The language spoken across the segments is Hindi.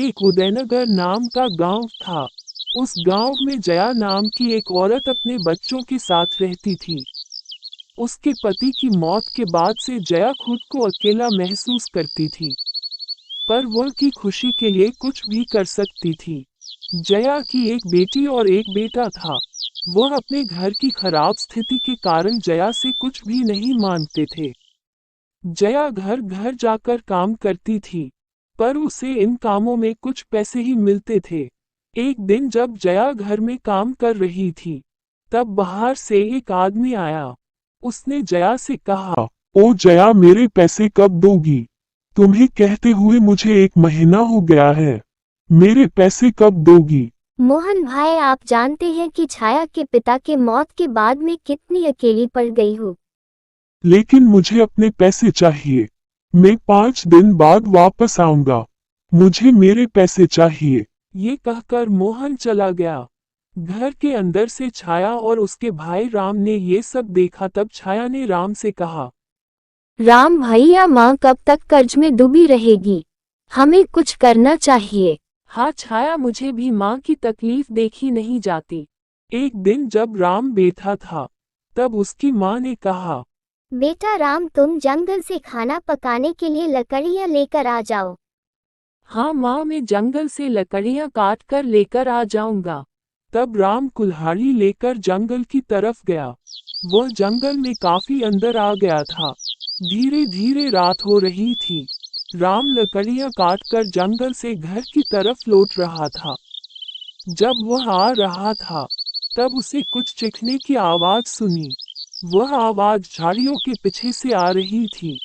एक उदयनगर नाम का गांव था। उस गांव में जया नाम की एक औरत अपने बच्चों के साथ रहती थी। उसके पति की मौत के बाद से जया खुद को अकेला महसूस करती थी, पर वो की खुशी के लिए कुछ भी कर सकती थी। जया की एक बेटी और एक बेटा था। वह अपने घर की खराब स्थिति के कारण जया से कुछ भी नहीं मांगते थे। जया घर घर जाकर काम करती थी, पर उसे इन कामों में कुछ पैसे ही मिलते थे। एक दिन जब जया घर में काम कर रही थी, तब बाहर से एक आदमी आया। उसने जया से कहा, ओ जया, मेरे पैसे कब दोगी? तुम्हें कहते हुए मुझे 1 महीना हो गया है। मेरे पैसे कब दोगी? मोहन भाई, आप जानते हैं कि छाया के पिता के मौत के बाद मैं कितनी अकेली पड़ गई हूँ। लेकिन मुझे अपने पैसे चाहिए। मैं 5 दिन बाद वापस आऊंगा। मुझे मेरे पैसे चाहिए। ये कहकर मोहन चला गया। घर के अंदर से छाया और उसके भाई राम ने ये सब देखा। तब छाया ने राम से कहा, राम भैया, माँ कब तक कर्ज में डूबी रहेगी? हमें कुछ करना चाहिए। हाँ छाया, मुझे भी माँ की तकलीफ देखी नहीं जाती। एक दिन जब राम बैठा था, तब उसकी माँ ने कहा, बेटा राम, तुम जंगल से खाना पकाने के लिए लकड़ियाँ लेकर आ जाओ। हाँ माँ, मैं जंगल से लकड़ियाँ काट कर लेकर आ जाऊंगा। तब राम कुल्हाड़ी लेकर जंगल की तरफ गया। वह जंगल में काफी अंदर आ गया था। धीरे धीरे रात हो रही थी। राम लकड़ियाँ काट कर जंगल से घर की तरफ लौट रहा था। जब वह आ रहा था, तब उसे कुछ चीखने की आवाज सुनी। वह आवाज झाड़ियों के पीछे से आ रही थी।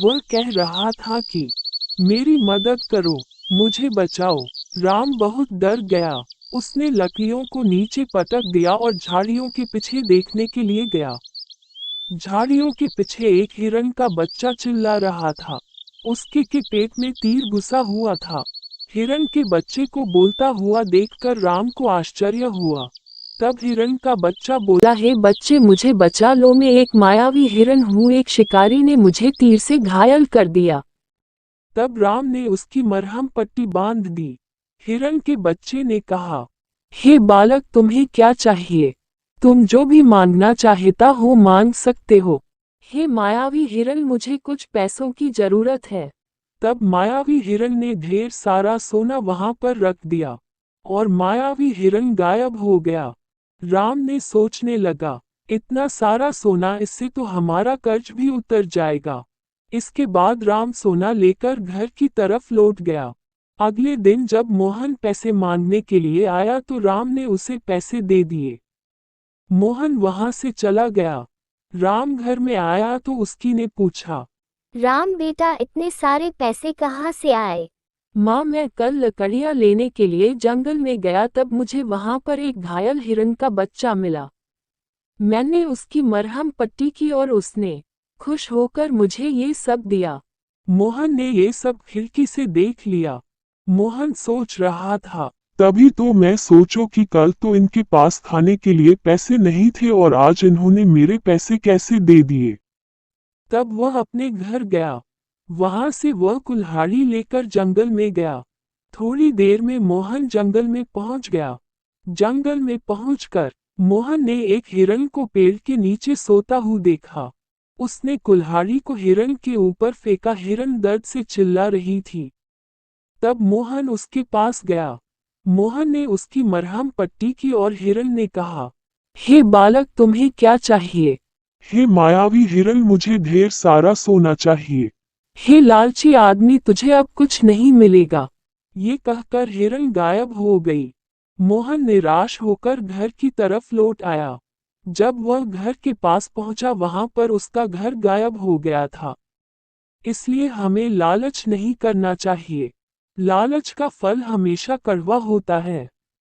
वह कह रहा था कि मेरी मदद करो, मुझे बचाओ। राम बहुत डर गया। उसने लकड़ियों को नीचे पटक दिया और झाड़ियों के पीछे देखने के लिए गया। झाड़ियों के पीछे एक हिरण का बच्चा चिल्ला रहा था। उसके के पेट में तीर घुसा हुआ था। हिरण के बच्चे को बोलता हुआ देखकर राम को आश्चर्य हुआ। तब हिरण का बच्चा बोला, हे बच्चे, मुझे बचा लो, मैं एक मायावी हिरण हूँ, एक शिकारी ने मुझे तीर से घायल कर दिया। तब राम ने उसकी मरहम पट्टी बांध दी। हिरण के बच्चे ने कहा, हे बालक, तुम्हें क्या चाहिए? तुम जो भी मांगना चाहता हो मांग सकते हो। हे मायावी हिरण, मुझे कुछ पैसों की जरूरत है। तब मायावी हिरण ने ढेर सारा सोना वहां पर रख दिया और मायावी हिरण गायब हो गया। राम ने सोचने लगा, इतना सारा सोना, इससे तो हमारा कर्ज भी उतर जाएगा। इसके बाद राम सोना लेकर घर की तरफ लौट गया। अगले दिन जब मोहन पैसे मांगने के लिए आया तो राम ने उसे पैसे दे दिए। मोहन वहां से चला गया। राम घर में आया तो उसकी ने पूछा, राम बेटा, इतने सारे पैसे कहाँ से आए? माँ, मैं कल लकड़ियाँ लेने के लिए जंगल में गया, तब मुझे वहां पर एक घायल हिरण का बच्चा मिला। मैंने उसकी मरहम पट्टी की और उसने खुश होकर मुझे ये सब दिया। मोहन ने ये सब खिड़की से देख लिया। मोहन सोच रहा था, तभी तो मैं सोचो कि कल तो इनके पास खाने के लिए पैसे नहीं थे और आज इन्होंने मेरे पैसे कैसे दे दिए। तब वह अपने घर गया। वहां से वह कुल्हाड़ी लेकर जंगल में गया। थोड़ी देर में मोहन जंगल में पहुंच गया। जंगल में पहुंचकर मोहन ने एक हिरण को पेड़ के नीचे सोता हुआ देखा। उसने कुल्हाड़ी को हिरण के ऊपर फेंका। हिरण दर्द से चिल्ला रही थी। तब मोहन उसके पास गया। मोहन ने उसकी मरहम पट्टी की और हिरण ने कहा, हे बालक, तुम्हें क्या चाहिए? हे मायावी हिरण, मुझे ढेर सारा सोना चाहिए। हे लालची आदमी, तुझे अब कुछ नहीं मिलेगा। ये कहकर हिरण गायब हो गई। मोहन निराश होकर घर की तरफ लौट आया। जब वह घर के पास पहुंचा, वहां पर उसका घर गायब हो गया था। इसलिए हमें लालच नहीं करना चाहिए। लालच का फल हमेशा कड़वा होता है।